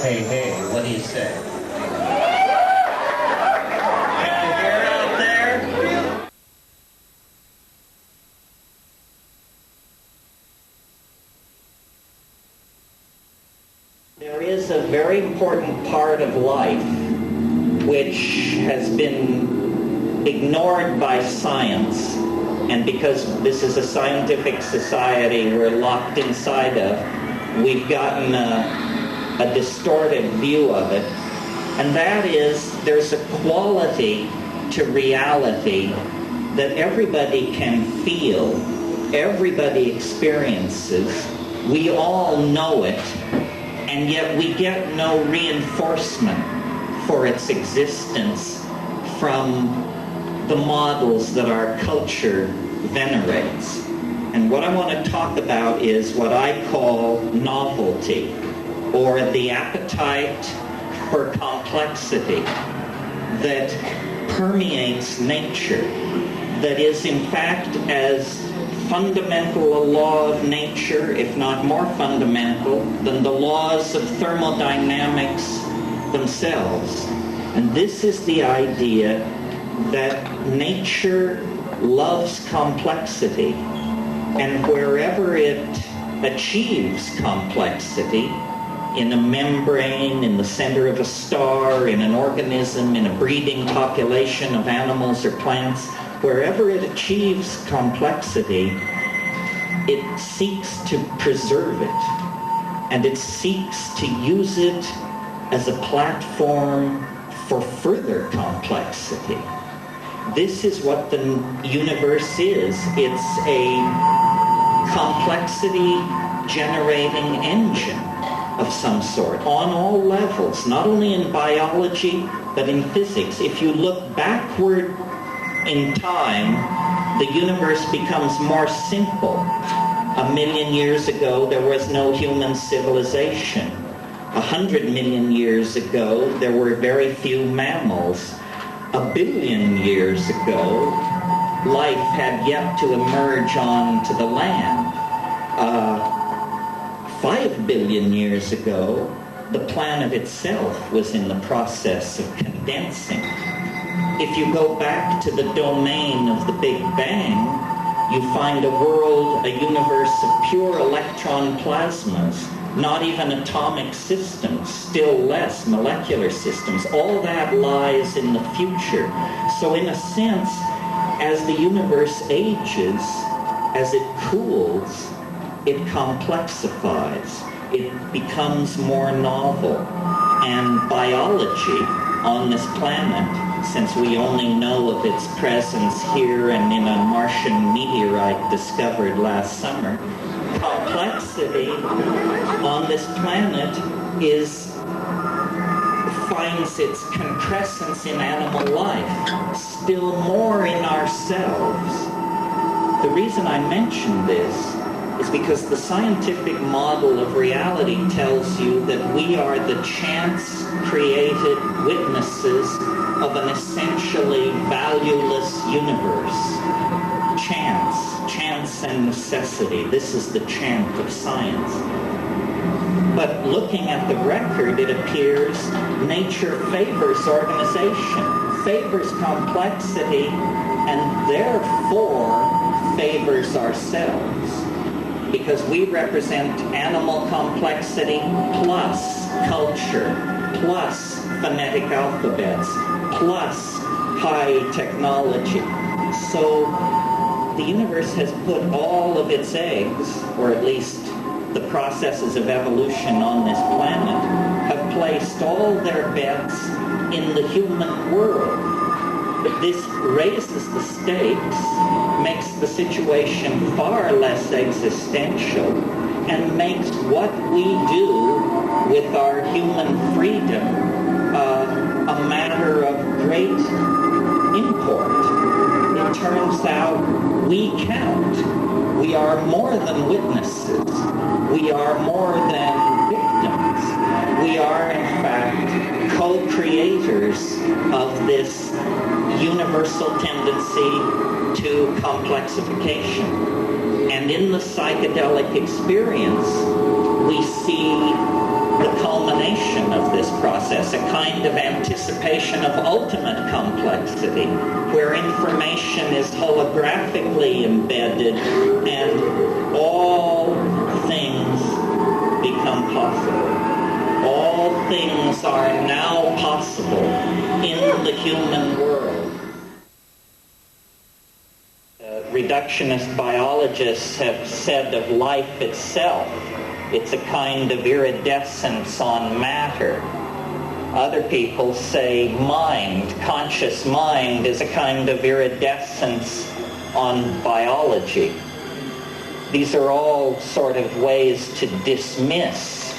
Hey, hey, what do you say? Can you hear out there? There is a very important part of life which has been ignored by science, and because this is a scientific society we're locked inside of, we've gotten a distorted view of it, and that is there's a quality to reality that everybody can feel, everybody experiences, we all know it, and yet we get no reinforcement for its existence from the models that our culture venerates. And what I want to talk about is what I call novelty, or the appetite for complexity that permeates nature, that is in fact as fundamental a law of nature, if not more fundamental, than the laws of thermodynamics themselves. And this is the idea that nature loves complexity, and wherever it achieves complexity, in a membrane, in the center of a star, in an organism, in a breeding population of animals or plants, wherever it achieves complexity, it seeks to preserve it, and it seeks to use it as a platform for further complexity. This is what the universe is. It's a complexity-generating engine of some sort, on all levels, not only in biology, but in physics. If you look backward in time, the universe becomes more simple. 1 million years ago, there was no human civilization. 100 million years ago, there were very few mammals. 1 billion years ago, life had yet to emerge onto the land. 5 billion years ago, the planet itself was in the process of condensing. If you go back to the domain of the Big Bang, you find a world, a universe of pure electron plasmas, not even atomic systems, still less molecular systems. All that lies in the future. So in a sense, as the universe ages, as it cools, it complexifies. It becomes more novel. And biology on this planet, since we only know of its presence here and in a Martian meteorite discovered last summer, complexity on this planet finds its concrescence in animal life, still more in ourselves. The reason I mention this is because the scientific model of reality tells you that we are the chance-created witnesses of an essentially valueless universe. Chance and necessity. This is the chant of science. But looking at the record, it appears nature favors organization, favors complexity, and therefore favors ourselves. Because we represent animal complexity plus culture, plus phonetic alphabets, plus high technology. So the universe has put all of its eggs, or at least the processes of evolution on this planet, have placed all their bets in the human world. This raises the stakes, makes the situation far less existential, and makes what we do with our human freedom a matter of great import. It turns out we count. We are more than witnesses. We are more than victims. We are, in fact, co-creators of this universal tendency to complexification. And in the psychedelic experience, we see the culmination of process, a kind of anticipation of ultimate complexity, where information is holographically embedded and all things become possible. All things are now possible in the human world. Reductionist biologists have said of life itself, it's a kind of iridescence on matter. Other people say mind, conscious mind, is a kind of iridescence on biology. These are all sort of ways to dismiss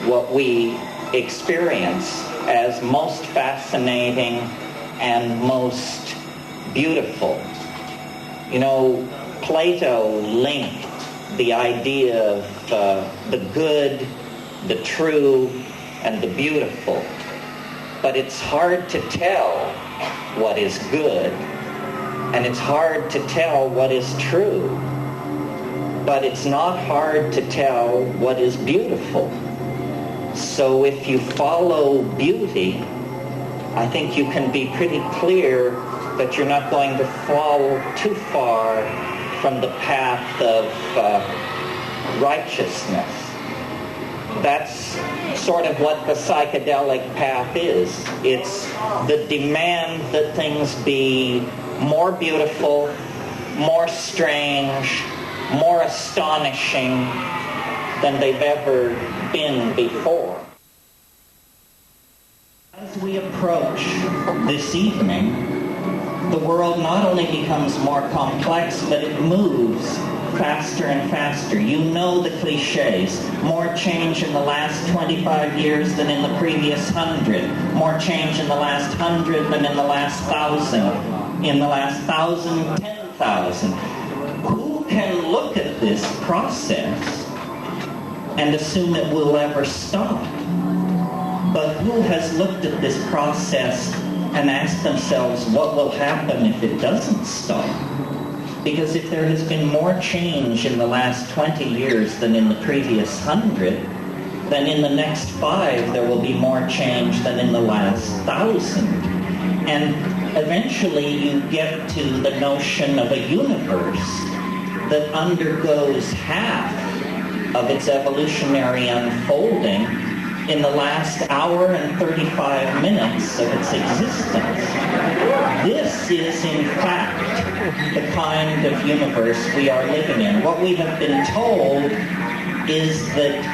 what we experience as most fascinating and most beautiful. You know, Plato linked the idea of the good, the true, and the beautiful. But it's hard to tell what is good, and it's hard to tell what is true. But it's not hard to tell what is beautiful. So if you follow beauty, I think you can be pretty clear that you're not going to fall too far from the path of righteousness. That's sort of what the psychedelic path is. It's the demand that things be more beautiful, more strange, more astonishing than they've ever been before. As we approach this evening, the world not only becomes more complex, but it moves faster and faster. You know the cliches. More change in the last 25 years than in the previous 100. More change in the last 100 than in the last 1,000. In the last 1,000, 10,000. Who can look at this process and assume it will ever stop? But who has looked at this process and asked themselves what will happen if it doesn't stop? Because if there has been more change in the last 20 years than in the previous 100, then in the next 5 there will be more change than in the last 1,000. And eventually you get to the notion of a universe that undergoes half of its evolutionary unfolding in the last hour and 35 minutes of its existence. This is, in fact, the kind of universe we are living in. What we have been told is that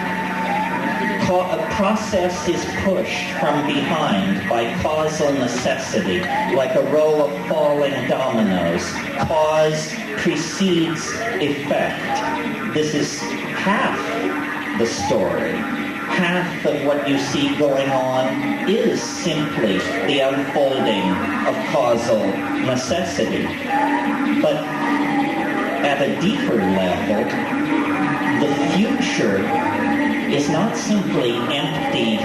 a process is pushed from behind by causal necessity, like a row of falling dominoes. Cause precedes effect. This is half the story. Half of what you see going on is simply the unfolding of causal necessity. But at a deeper level, the future is not simply empty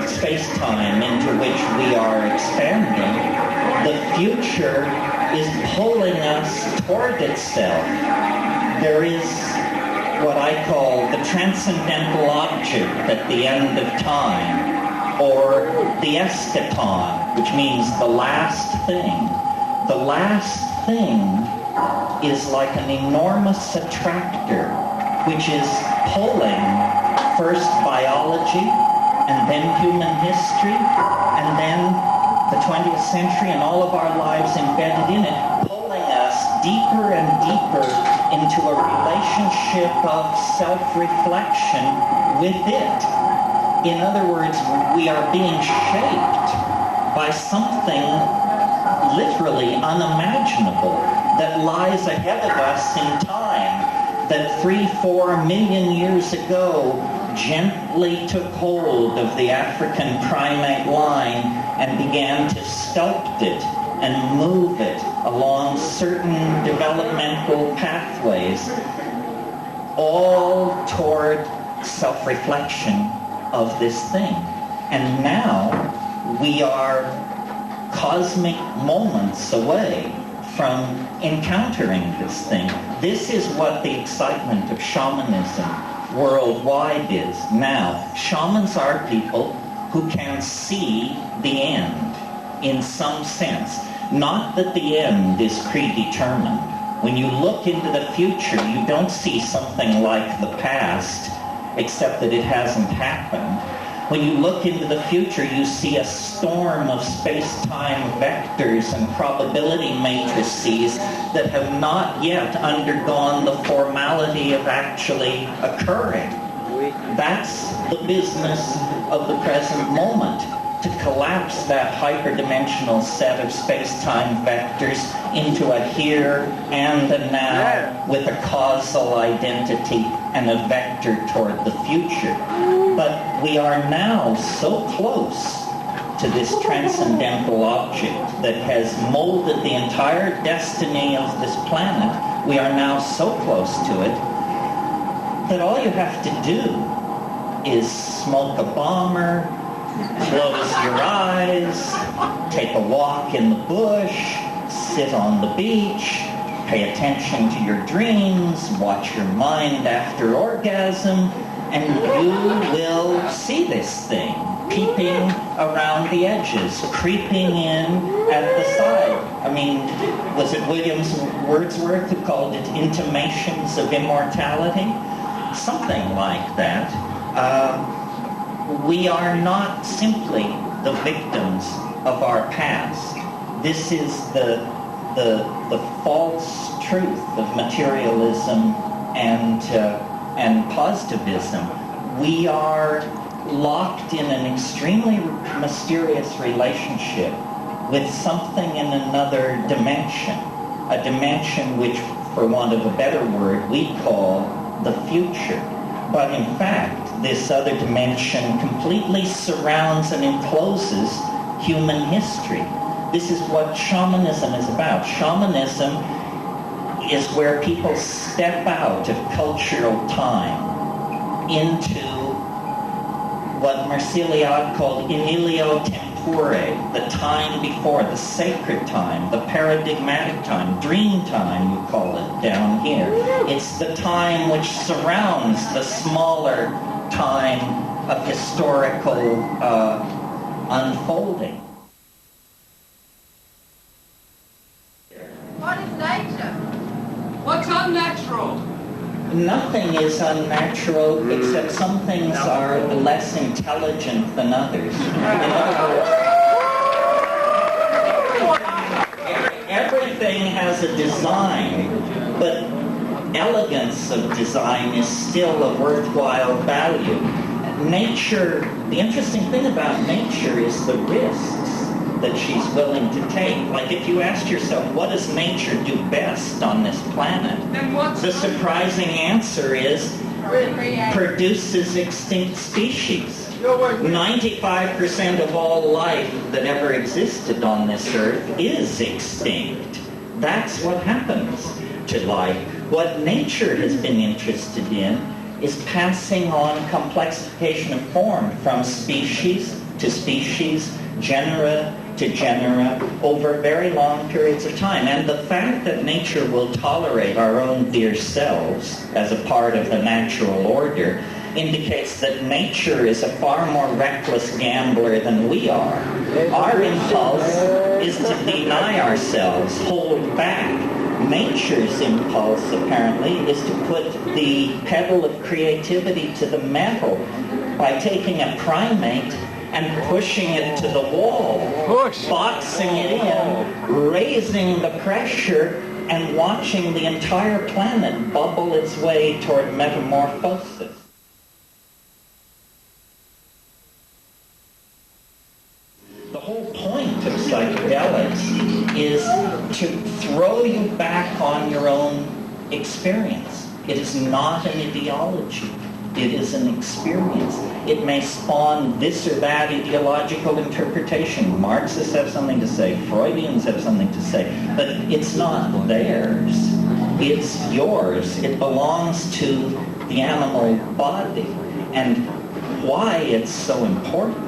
space-time into which we are expanding. The future is pulling us toward itself. There is what I call the transcendental object at the end of time, or the eschaton, which means the last thing. The last thing is like an enormous attractor, which is pulling first biology, and then human history, and then the 20th century and all of our lives embedded in it, pulling us deeper and deeper into a relationship of self-reflection with it. In other words, we are being shaped by something literally unimaginable that lies ahead of us in time, that 3-4 million years ago gently took hold of the African primate line and began to sculpt it and move it along certain developmental pathways, all toward self-reflection of this thing. And now we are cosmic moments away from encountering this thing. This is what the excitement of shamanism worldwide is now. Shamans are people who can see the end in some sense. Not that the end is predetermined. When you look into the future, you don't see something like the past, except that it hasn't happened. When you look into the future, you see a storm of space-time vectors and probability matrices that have not yet undergone the formality of actually occurring. That's the business of the present moment, to collapse that hyperdimensional set of space-time vectors into a here and a now with a causal identity and a vector toward the future. But we are now so close to this transcendental object that has molded the entire destiny of this planet. We are now so close to it that all you have to do is smoke a bomber, close your eyes, take a walk in the bush, sit on the beach, pay attention to your dreams, watch your mind after orgasm, and you will see this thing peeping around the edges, creeping in at the side. I mean, was it Wordsworth who called it intimations of immortality? Something like that. We are not simply the victims of our past. This is the false truth of materialism and positivism. We are locked in an extremely mysterious relationship with something in another dimension, a dimension which, for want of a better word, we call the future. But in fact, this other dimension completely surrounds and encloses human history. This is what shamanism is about. Shamanism is where people step out of cultural time into what Marceliade called in ilio tempore, the time before, the sacred time, the paradigmatic time, dream time, you call it down here. It's the time which surrounds the smaller time of historical unfolding. What is nature? What's unnatural? Nothing is unnatural except some things are less intelligent than others. In other words, everything has a design, but elegance of design is still a worthwhile value. Nature, the interesting thing about nature is the risks that she's willing to take. Like if you asked yourself, what does nature do best on this planet? The surprising answer is produces extinct species. 95% of all life that ever existed on this earth is extinct. That's what happens to life. What nature has been interested in is passing on complexification of form from species to species, genera to genera, over very long periods of time. And the fact that nature will tolerate our own dear selves as a part of the natural order indicates that nature is a far more reckless gambler than we are. Our impulse is to deny ourselves, hold back. Nature's impulse, apparently, is to put the pedal of creativity to the metal by taking a primate and pushing it to the wall, boxing it in, raising the pressure, and watching the entire planet bubble its way toward metamorphosis. The whole point of psychedelics is to throw you back on your own experience. It is not an ideology. It is an experience. It may spawn this or that ideological interpretation. Marxists have something to say. Freudians have something to say. But it's not theirs. It's yours. It belongs to the animal body. And why it's so important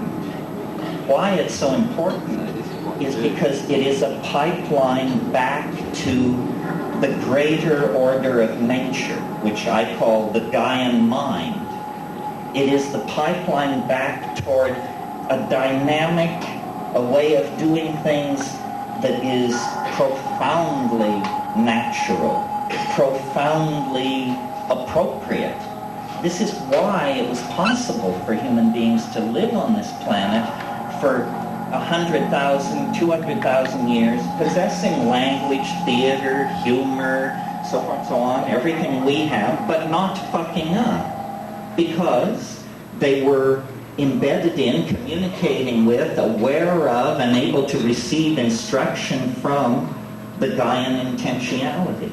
is because it is a pipeline back to the greater order of nature, which I call the Gaian mind. It is the pipeline back toward a dynamic, a way of doing things that is profoundly natural, profoundly appropriate. This is why it was possible for human beings to live on this planet for 100,000, 200,000 years, possessing language, theater, humor, so forth and so on, everything we have, but not fucking up. Because they were embedded in, communicating with, aware of, and able to receive instruction from the Gaian intentionality.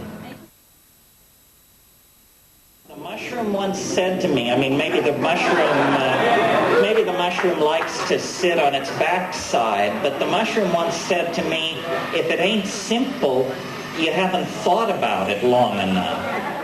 The mushroom once said to me, I mean, maybe the mushroom likes to sit on its backside, but the mushroom once said to me, if it ain't simple, you haven't thought about it long enough.